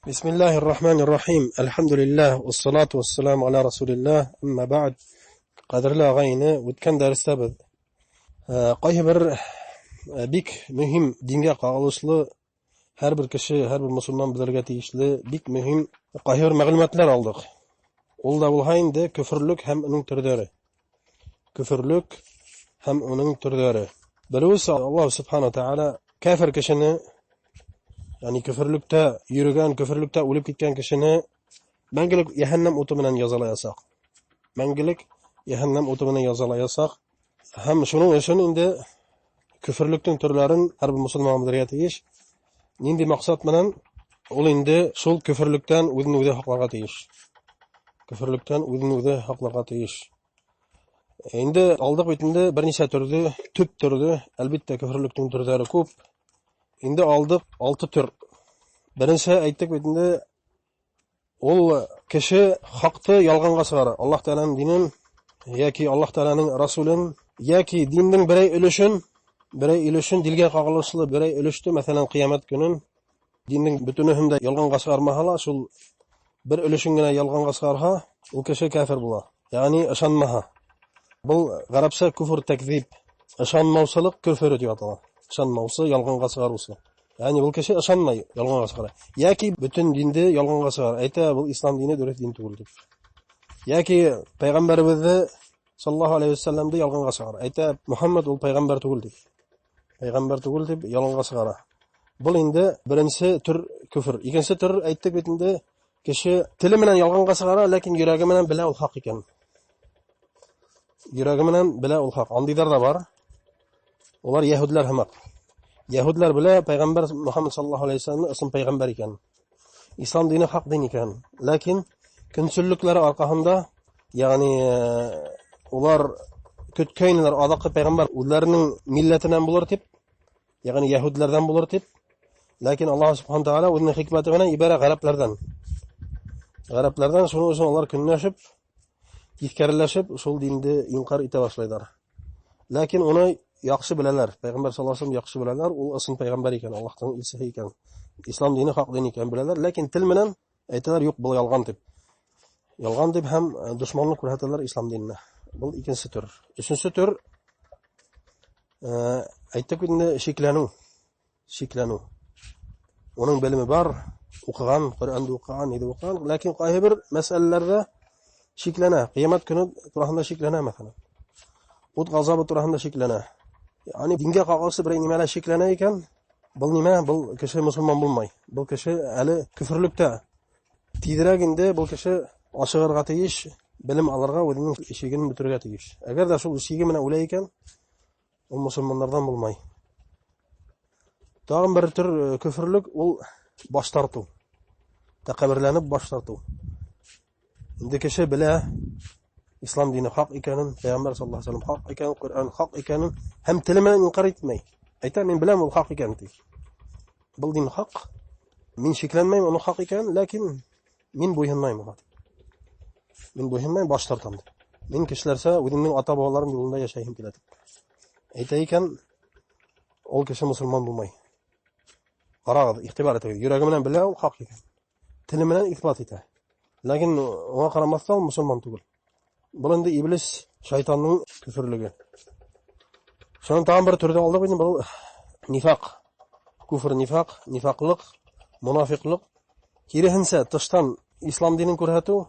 بسم الله الرحمن الرحيم. الحمد لله والصلاة والسلام على رسول الله. أما بعد قدر لا غينا وتكن درس تبذ قايبر بيك مهم دينجا قاغلشلы her bir kişi, her bir musulman bilirge tiyişli bik mühim قايبر мәгълүматлар алдык. Ул да булһа инде küfрлүк һәм уның төрләре. Küfрлүк һәм уның төрләре. Белүс Аллаһ Субханаһу Тааля кафир кешене, yani küfürlükte yürügen, küfürlükte ölüp gitken kişini мәңгелек яһәннәм уты белән язалаясак. Мәңгелек яһәннәм уты белән язалаясак. Һәм шуның өчен инде küfürлектең төрләрен һәр бер мусульман белергә тиеш. Нинди максат белән? Ул инде шул küfürлектән үзен үзе хакларга тиеш. Küfürлектән үзен үзе хакларга тиеш. Инде алдык бит инде берничә төрле, төп төрле, әлбәттә küfürлектең төрләре күп. Инде алдык 6 төр. Беренче әйттек бит инде ул кеше хакты ялганга чыгара. Аллаһ Тааляның динен яки Аллаһ Тааляның расулын яки диннең берәй өлешен дилгә кагылышлы берәй өлеште, мәсәлән, кыямат көнен диннең бөтенеһен дә ялганга чыгармаһа, шул бер өлешен генә ялганга чыгарса, ул кеше кафир була. Ягъни ышанмаһа. Бу гарәпчә күфр тәкзиб. Ышанмаусылык күфер дип атала. Ышанмаусы, ялганга чыгарусы. Yani bu kişi ышанмай ялганга чыгара. Яки бүтән динде ялганга чыгара. Әйтә, бу ислам дине дөрес дин түгел дип. Яки пайгамбарыбызны саллаллаһу алейхи ва саллямды ялганга чыгара. Әйтә, Мухаммад ул пайгамбар түгел дип. Пайгамбар түгел дип ялганга чыгара. Бу инде беренче төр күфр. Икенче төр әйттек бит инде кеше теле менән ялганга чыгара, ләкин йөрәге менән белә ул хак икән. Йөрәге менән белә ул хак. Андыйлар да бар. Улар яһудлар һәмәк. Яһудлар белә пайгамбар Мухаммад саллаллаһу алейхи ва саллям исем пайгамбар икән. Ислам дине хак дин икән. Ләкин көнсөллекләре аркасында, ягъни улар көткәйнеләр адакы пайгамбар үзләренең милләтеннән булыр дип, ягъни яһудлардан булыр дип. Ләкин Аллаһ Субханаһу Тааля үзенең хикмәте белән ибара гарәпләрдән. Гарәпләрдән шуның өчен алар көнләшеп, тискәреләшеп, шул динде инкар итә башлайлар. Ләкин уны яхшы беләләр. Пайгамбар саллаллаһу алейһи ва саллям яхшы беләләр. Ул исем пайгамбар икән, Аллаһтан илче икән. Ислам дине хак дин икән беләләр, ләкин тел менән әйтәләр, юк, бу ялган дип. Ялган дип һәм душманлык күрсәтәләр ислам диненә. Бу икенче төр. Өченче төр әйтеп инде шикләнү. Уның белеме бар, укыган, Куранды укыган, иде укыган, ләкин кайһы бер мәсьәләләрдә шикләнә. Кыямат көне турында шикләнә, мәсәлән. Ут газабы турында шикләнә. Yani dinge kagılsı bir nimele şeklene iken, bu nime, bu kişi Müslüman bulmay. Bu kişi eli küfürlükte. Tidiraginde bu kişi aşığırga teyiş, bilim alırga, özünün işigini bitirge teyiş. Eğer de şu işigi mene öyle iken, o Müslümanlardan bulmay. Dağın bir tür küfürlük, o baş tartu. Tekabirlenip baş tartu. Indi kişi bile, İslam dini hak ikanin, Peygamber sallallahu aleyhi ve sellem hak ikanin, Kur'an hak ikanin, hem tilime inkar etmeyi. Ayta men bilem ol hak ikanin. Bu din hak. Min şeklenmeyim onu hak ikanin, lakin min boyunmayım ona. Min boyunmayım baş tartam. Min kişilerse özümün ata babalarım yolunda yaşayayım kiledi. Ayta iken ol kişi Müslüman bulmayı. Qarağıdı, ihtibar ete. Yüreğimden bile ol hak ikanin. Tilimden ispat ete. Lakin ona karamazsa ol Müslüman değil. Bu indi iblis, şeytanın küfürlüğü. Şunun tam bir türde aldık bizim bu nifak. Küfür nifak, nifaklık, münafıklık. Kirihinse dıştan İslam dinin kurhatu,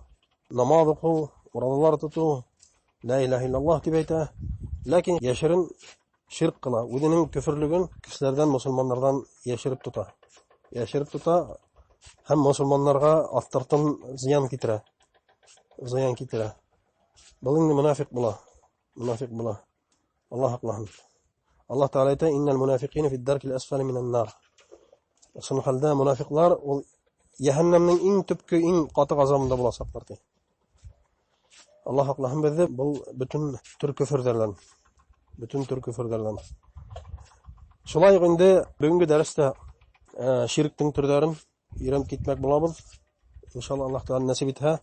namaz oku, oralar tutu, la ilahe illallah dibeyte. Lakin yaşırın şirk kıla. Udinin küfürlüğün kişilerden, Müslümanlardan yaşırıp tuta. Yaşırıp tuta hem Müslümanlarga astartın ziyan kitire. Ziyan kitire. Balın münafık bula. Münafık bula. Allah haklahın. Allah Teala ayta innel münafikine fid darkil asfali minen nar. Şunu halda münafıklar ol cehennemnin en tüpkü en katı gazabında bulasaklar diye. Allah haklahın bizde bu bütün tür küfürlerden. Bütün tür küfürlerden. Şulay indi bugünkü derste şirktin türlerin öğrenip gitmek bulabız. İnşallah Allah Teala nasip ethe.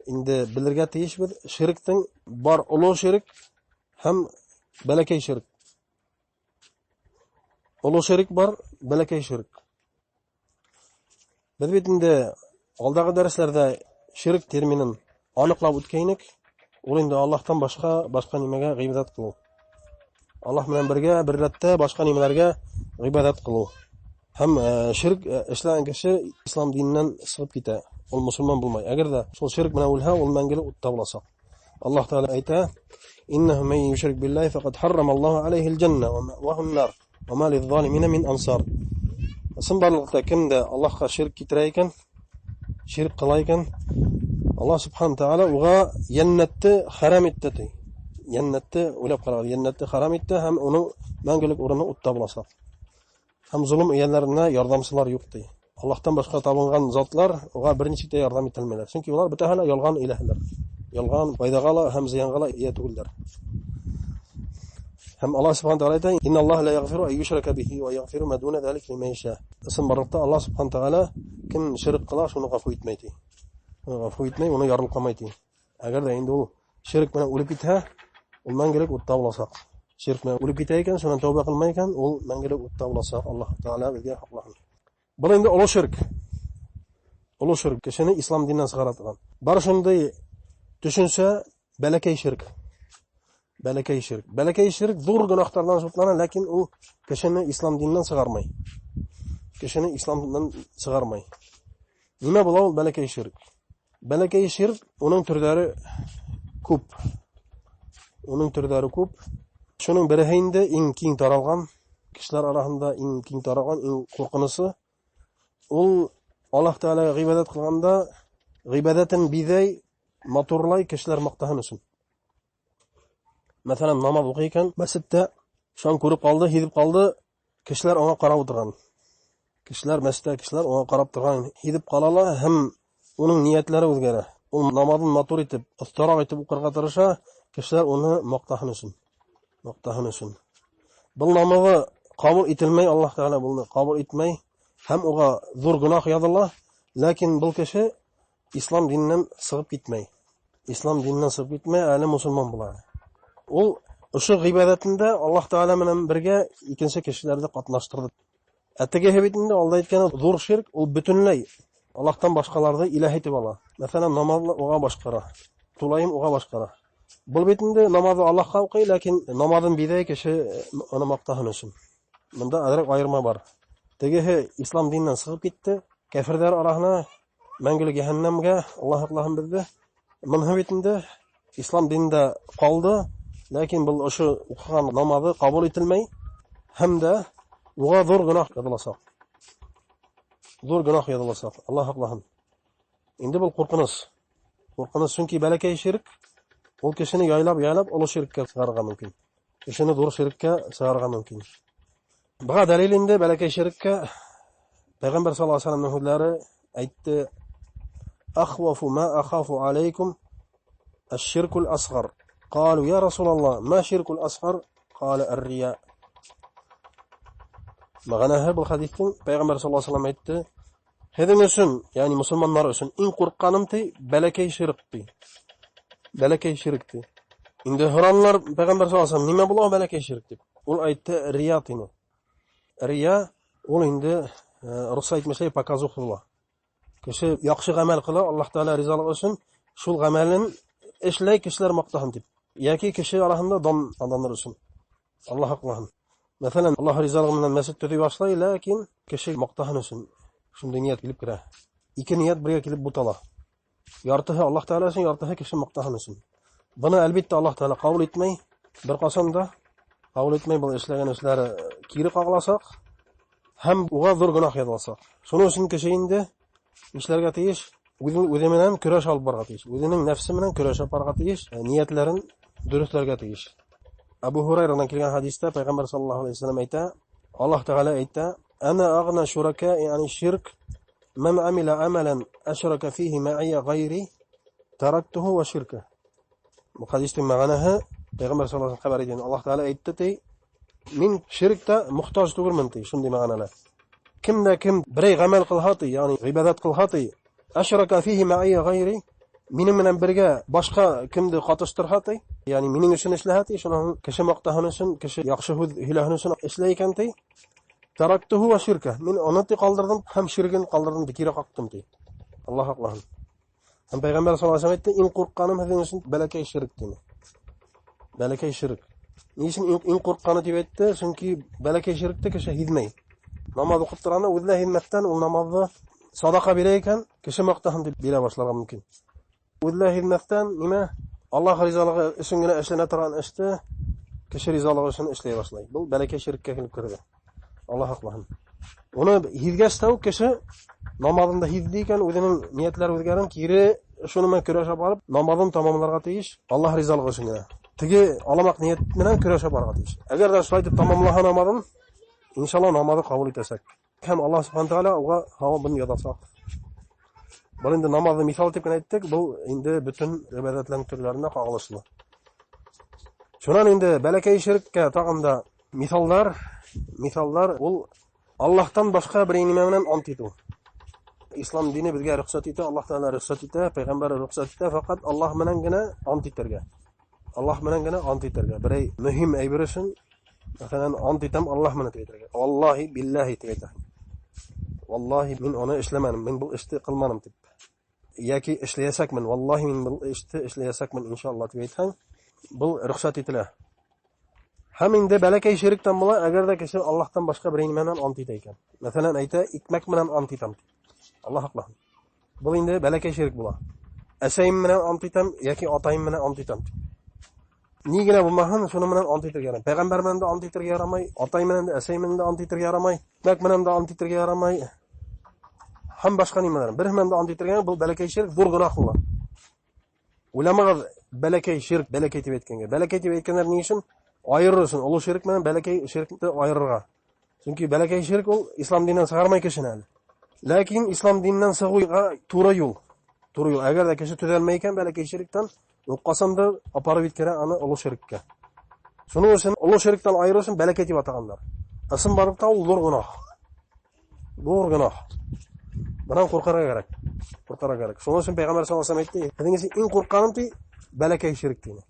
Indi bilirge teyişmiz, şirktin bar ulu şirk hem belekey şirk. Ulu şirk bar, belekey şirk. Biz bit endi alдағы dərslerde şirk terminin aniqlab o'tgaynik. Ул инде Аллаһтан башка нимәгә гыйбадат кылу. Аллаһ белән бергә бер рәттә башка нимәләргә гыйбадат кылу. Һәм ширк эшләгән кеше ислам диненнән сыгып китә. Ул мусульман булмай. Әгәр дә шул ширк белән үлһә, ул мәңгелек утта булачак. Аллаһ Таала әйтә: "Иннаху ман юшрик биллаһи фақад харрама Аллаһу алейхи аль-джанна ва һун-нар ва ма лиз-залимина мин ансар." Сынбарлыкта кемдә Аллаһка ширк китерә икән, ширк кыла икән, Аллаһ Субхану Таала уга җәннәтне харам итте. Җәннәтне уйлап карагыз, җәннәтне харам итте һәм уның мәңгелек урыны утта булачак. Һәм зулым ияләренә ярдәмчылар юк ди. Аллаһтан башка табынган затлар уга берничә дә ярдәм итә алмыйлар. Чөнки улар бөтәһенә ялган илаһлар. Ялган файдага ла һәм зыянга ла ия түгелләр. Һәм Аллаһ Субхану Таала әйтә: "Инна Аллаһа ла ягфиру ан юшрака биһи ва ягфиру ма дуна залика лиман яша." Исмарыкта Аллаһ Субхану Таала кем ширк кыла, шуны гафу итмәй ди. Гафу итмәй, уны ярылкамай ди. Әгәр дә инде ул ширк белән үлеп китһә, ул мәңгелек утта булачак. Ширк белән үлеп китә икән, шуннан тәүбә кылмай икән, ул мәңгелек утта булачак. Аллаһ Таала безгә хаклаһын. Бу инде олы ширк. Олы ширк кешене ислам диненнән чыгара торган. Бар шундый төшенсә бәләкәй ширк. Бәләкәй ширк. Бәләкәй ширк зур гөнаһтардан шутлана, ләкин ул кешене ислам диненнән чыгармай. Кешене ислам диненнән чыгармай. Нимә була ул бәләкәй ширк? Бәләкәй ширк, уның төрләре күп. Уның төрләре күп. Шуның бере инде иң киң таралган, кешеләр арасында иң киң таралган, иң куркынычлы. Ул Аллаһ Таала гыйбадат кылганда, гыйбадатын бидәй матурлай кешеләр мактаһын өчен. Мәсәлән, намаз укый икән, мәсҗидтә шан күреп калды, һизеп калды, кешеләр аңа карап утырган. Кешеләр мәсҗидтә кешеләр аңа карап торган, һизеп калалар һәм уның ниятләре үзгәрә. Ул намазын матур итеп, остарак итеп укырга тырыша, кешеләр уны мактаһын өчен. Мактаһын өчен. Бу намазы кабул ителмәй, Аллаһ Таала буны кабул итмәй, һәм уга зур гунах языла, ләкин бу кеше ислам диненнән чыгып китмәй. Ислам диненнән чыгып китмәй, әле мусульман була. Ул ошо гыйбадатында Аллаһ Таала менән бергә икенче кешеләрне катнаштырды. Әтегеһе бит инде алда әйткәне зур ширк, ул бөтенләй Аллаһтан башкаларны илаһ итеп ала. Мәсәлән, намазны уга башкара, тулайым уга башкара. Бу бит инде намазы Аллаһка укый, ләкин намазын бидәй кеше аны мактаһын өчен. Монда әдрәк аерма бар. Тегеһе ислам диненнән чыгып китте, кафирлар арасына мәңгелек җәһәннәмгә, Аллаһ аклаһын бездә. Моны бит инде ислам динендә калды, ләкин бу ошо укыган намазы кабул ителмәй, һәм дә уга зур гунах язылачак. Зур гунах язылачак. Аллаһ аклаһын. Инде бу куркыныч. Куркыныч чөнки бәләкәй ширк ул кешене яйлап олы ширккә чыгарга мөмкин. Кешене зур ширккә чыгарга мөмкин. Буга дәлил инде бәләкәй ширккә Пәйгамбәр саллаллаһу алейһи ва саллям хәдисләре әйтте: "Ахвафу ма ахафу алейкум аш-ширкул асгар." قالوا يا رسول الله ما شرك الأصغر؟ قال الرياء. Мәгънәһе бу хадистин Пәйгамбәр саллаллаһу алейһи ва саллям әйтте: "Һеҙҙең өсөн, ягъни мусульманнар өсөн иң куркканым ти бәләкәй ширк ти. Бәләкәй ширк ти." Инде һоранлар Пәйгамбәр саллаллаһу алейһи ва саллям, "Нимә була бәләкәй ширк?" дип. Ул әйтте: "Рия тине." Рия ул инде русса әйтмәсә показух була. Кеше яхшы гамәл кыла, Аллаһ Таала ризалыгы өчен шул гамәлен эшләй кешеләр мактаһын дип. Яки кеше арасында дан адамнар өчен. Аллаһ аклаһын. Мәсәлән, Аллаһ ризалыгы менән мәсҗид төзи башлай, ләкин кеше мактаһын өчен шундый ният килеп керә. Ике ният бергә килеп бутала. Яртыһы Аллаһ Таала өчен, яртыһы кеше мактаһын өчен. Буны әлбәттә Аллаһ Таала кабул итмәй, бер касан да кабул итмәй, бу эшләгән эшләре кире кагыласак һәм уга зур гунах языласак. Шуның өчен кеше инде эшләргә тиеш, үзе менән көрәш алып барырга тиеш. Үзенең нәфсе менән көрәш алып барырга тиеш, ниятләрен дөрестләргә тиеш. Абу Хурайрадан килгән хадистә Пәйгамбәр саллаллаһу алейһи ва саллям әйтә: "Аллаһ Таала әйтә: "Ана агна шуракаи ани ширк, ман амила амалан ашрака фиһи ма'ия гайри, тарактуху ва ширка." Бу хадистең мәгънәһе Пәйгамбәр саллаллаһу алейһи ва саллям хәбәр итә. Аллаһ Таала әйтте ти: "Мин ширкта мохтаҗ түгелмен" ти, шундый мәгънәле. Кем берәй гамәл кылһа ти, ягъни гыйбадат кылһа ти, ашрака фиһи ма'ия гайри, минем менән бергә башка кемде катыштырһа ти, ягъни минең өчен эшләһә ти, шуның кеше мактаһын өчен, кеше яхшы һүз һөйләһен өчен эшләй икән ти, taraktuhu ve şirke. Min onu ti kaldırdım hem şirkin kaldırdım dikire kalktım deydi. Allah Allah'ın. Hem Peygamber sallallahu aleyhi ve sellem etti in korkkanım hedin için belekey şirk deydi. Belekey şirk. Niçin in korkkanı deyip etti? Çünkü belekey şirkte kişi hizmeyi. Namaz okup durana uzla hizmetten o namazda sadaka bireyken kişi maktahan deyip bire başlamak mümkün. Uzla hizmetten nime? Allah rizalığı için güne eşline turan işte kişi rizalığı için işleye başlayı. Bu belekey şirkke kelip kirdi. Allah Allah'ın. Onu hizgeç tavuk kişi namazında hizliyken o'zining niyetlari o'zgarib kiri shuni kurashib olib namozini tamomlarga tegish Alloh rizoligi uchun. Tigi olamoq niyat bilan kurashib borga tegish. Agarda shu aytib tamomlagan namozini inshaalloh namozni qabul etasak, ham Alloh subhanahu taolo uga havo buni yo'lasa. Bu endi namozni misol deb aytdik, bu endi butun ibodatlarning turlarini qog'ilishli. Shundan endi balakay shirkka taqimda misollar ul Allohdan boshqa bir nima bilan antitu. İslam dini bizga ruxsat etdi, Alloh taolo ruxsat etdi, payg'ambar ruxsat etdi, faqat Alloh bilangina antitirga. Alloh bilangina antitirga. Biray muhim aybirsin, masalan antitam Alloh bilan aytirga. Vallahi billahi aytadi. Vallahi men uni ishlamadim, men bu ishni qilmadim deb. Yoki ishlayasakman, vallahi men bu ishni ishlayasakman inshaalloh deb aytsang, bu ruxsat etiladi. Ham endi balakay shirkdan bo'la, agarda kishi Allohdan boshqa bir nima bilan antita ekan. Masalan ayta, ikmak bilan antitam. Allah Allah. Bu endi balakay shirk bo'la. Asayim bilan antitam yoki otayim bilan antitam. Nigina bo'lmagan shuni bilan antitirga yaramay. Payg'ambar bilan da antitirga yaramay, otayim bilan da asayim bilan da antitirga yaramay, ikmak bilan da antitirga yaramay. Ham boshqa nimalar. Bir bilan da antitirga bu balakay shirk zo'r gunoh bo'la. Ulamalar balakay shirk, balakay deb aytganga. Balakay deb aytganlar ne uchun? Ayırırsın. Ulu şirk bilen belekey şirkni ayırırga. Çünkü belekey şirk ol İslam dininden çıkarmay kişini. Lakin İslam dininden çıkuyga to'g'ri yo'l. To'g'ri yo'l. Agar da kishi tuzalmayken belekey şirkten qasamda aparib yetkara ana ulu şirkka. Shuning uchun ulu şirkdan ayırırsın belekey deb ataganlar. Asl baribda u zo'r gunoh. Zo'r gunoh. Bundan qo'rqarga kerak. Qo'rqarga kerak. Shuning uchun payg'ambar sollallohu alayhi vasallam aytdi, "Hadingiz eng qo'rqqanim belekey şirk" deydi.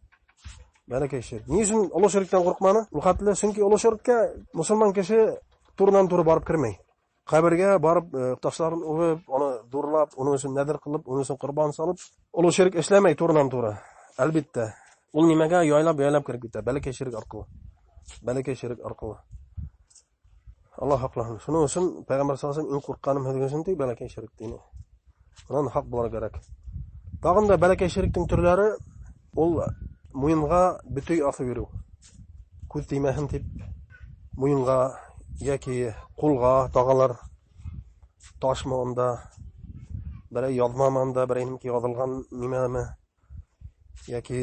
Belki şirk. Niçin ulu şirkten korkmanı? Lügatlı çünkü ulu şirkke Müslüman kişi turdan turu barıp kirmey. Kabirge barıp taşlarını uvib, onu durlap, onun için nedir kılıp, onun için kurban salıp, ulu şirk işlemey turdan tura. Elbette. Ul nimege yaylap kirip gitti. Belki şirk arkalı. Belki şirk arkalı. Allah haklahın. Şunun için Peygamber sallallahu aleyhi ve sellem in korkkanım hediyesini değil, belki şirk dini. Bunun hak bular gerek. Dağın da belki şirktin türleri ol Muyunga bütüy ası veru. Көз тимәһен дип, муенга яки кулга тағалар ташмаганда, берәй язмаманда, берәй нимки язылган нимәме, яки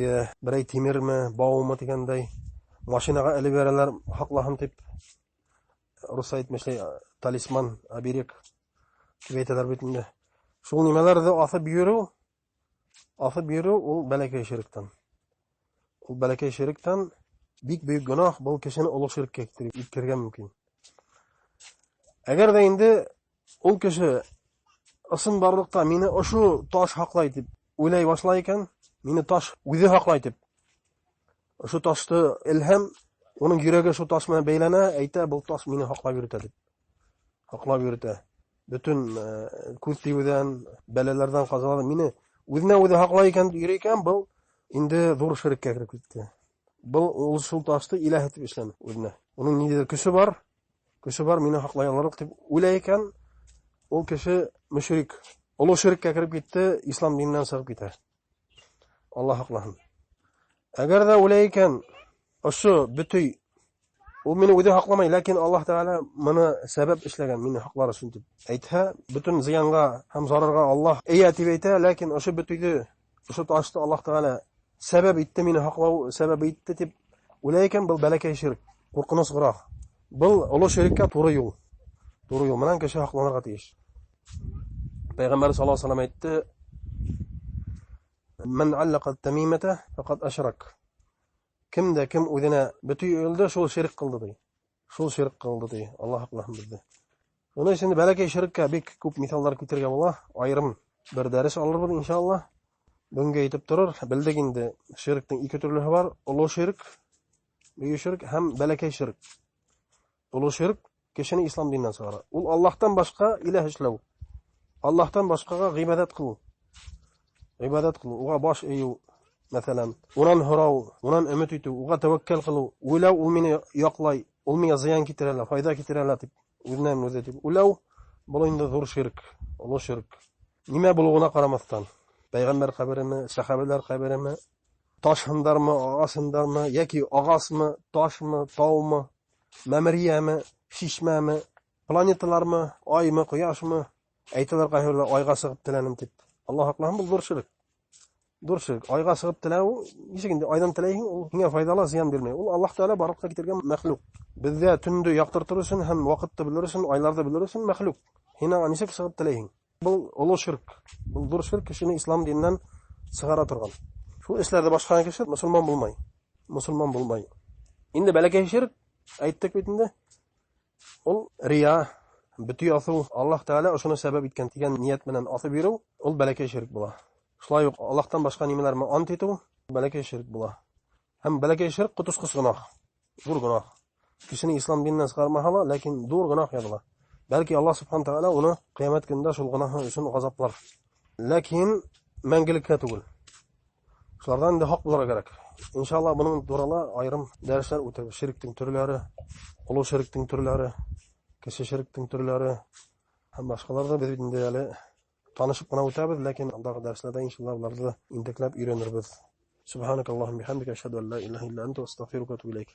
берәй тимерме, баумы дигәндәй, машинага элеп берәләр хаклаһын дип, рус әйтмешли талисман, абирек дип әйтәләр бит инде. Шул нимәләрдә асып йөрү ул бәләкәй ширктан. Ул бәләкәй ширктан бик büyük günah бұл кешене улы ширккә иткергә мөмкин. Әгәр дә инде ул кеше ысын барлыкта мине ошу таш хаклай дип уйлай башлай икән, мине таш үзе хаклай дип. Ошу ташты илһам, оның йөрәге шу таш белән бәйләнә, әйтә, бұл таш мине хаклап йөртә дип. Хаклап йөртә. Бүтән күз тиюдән, бәләләрдән казалардан мине үзенә үзе хаклай икән, йөри икән, бұл инде зур ширккә кирип китте. Бұл ул шул ташты иләһ итеп эшләне үзенә. Уның ниндидер көче бар, мине хаклай алырлык дип уйлай икән, ул кеше мөшрик. Ул ширккә кирип китте, ислам диненнән чыгып китә. Аллаһ хаклаһын. Әгәр дә уйлай икән, ошы бүтүй ул мине үзе хакламай, ләкин Аллаһ Таала моны сәбәп эшләгән, мине хаклар өчен дип әйтһә, бүтән зыянга һәм зарарга Аллаһ әйә дип әйтә, ләкин ошы бүтүйде, ошы ташты Аллаһ Таала sebep itti meni haklav, sebep itti tip ulayken bil belekay şirk. Korkunuz gırak. Bil ulu şirkka to'g'ri yo'l. To'g'ri yo'l. Menan kishi haqlanarga tegish. Payg'ambar sallallohu alayhi vasallam aytdi: "Men allaqa at-tamimata faqad ashrak." Kimda kim o'zini butuy yo'lda shul shirk qildi deydi. Shul shirk qildi deydi. Alloh haqlahin bizda. Uni uchun belekay shirkka bek ko'p misollar keltirgan bo'lar. Ayrim bir dars olurmiz inshaalloh. Bunga yetib turur, bildik endi shirkning ikki turlari bor, ulu shirk, büyük shirk ham balakay shirk. Ulu shirk kishini islom dinidan chiqaradi. U Allohdan boshqa iloh ishlav. Allohdan boshqaga g'ibodat qilu. G'ibodat qilu, uga bosh eyu, masalan, unan hurov, unan umid etu, uga tavakkal qilu, o'lav u meni yoqlay, u menga ziyon keltiradi, foyda keltiradi deb o'zdan o'zi deb. O'lav bu endi zo'r shirk, ulug' shirk. Nima bo'lug'ina qaramasdan, payg'ambar qabrimi, sahobalar qabrimi, tosh hindarmi, og'as hindarmi, yoki og'asmi, toshmi, tog'mi, mamiriyami, shishmami, planetalarmi, oymi, quyoshmi, aytilar qahrlar oyga sig'ib tilanim deb. Alloh aqlam bu zo'r shirk. Zo'r shirk. Oyga sig'ib tilav, nechigindi oydan tilaying, u unga foydali ziyon bermaydi. U Alloh taolo barliqqa keltirgan maxluq. Bizda tunni yoqtirtirish uchun ham vaqtda bilirish uchun, oylarda bilirish uchun maxluq. Hina nechik sig'ib tilaying. Bu ulug' shirk. Bu zo'r shirk kishini islom dinidan sig'ara turgan. Shu ishlarda boshqa kishi musulmon bo'lmay. Endi balakay shirk aytdik bitindi. Ul riya, bitiyosu Alloh taolo shuni sabab etgan degan niyat bilan otib beru, ul balakay shirk bo'lar. Shular yo'q, Allohdan boshqa nimalarni ant etu, balakay shirk bo'lar. Ham balakay shirk qutushqis gunoh. Zo'r gunoh. Kishini islom dinidan chiqarmahala, lekin zo'r gunoh yadilar. Balki Alloh subhanahu taolo uni qiyomat kunida shul gunohi uchun azoblar. Lekin mangilikka tugul. Shulardan da haq bo'lar kerak. İnşallah bunun to'g'ri ayrim darslar o'tib, shirkning turlari, ulug' shirkning turlari, kishi shirkning turlari ham boshqalarda biz endi hali tanishib qana o'tamiz, lekin undagi darslarda inshaalloh ularni intaklab o'rganirmiz. Subhanakallohumma bihamdika ashhadu an la ilaha illa anta astaghfiruka va atubu ilayk.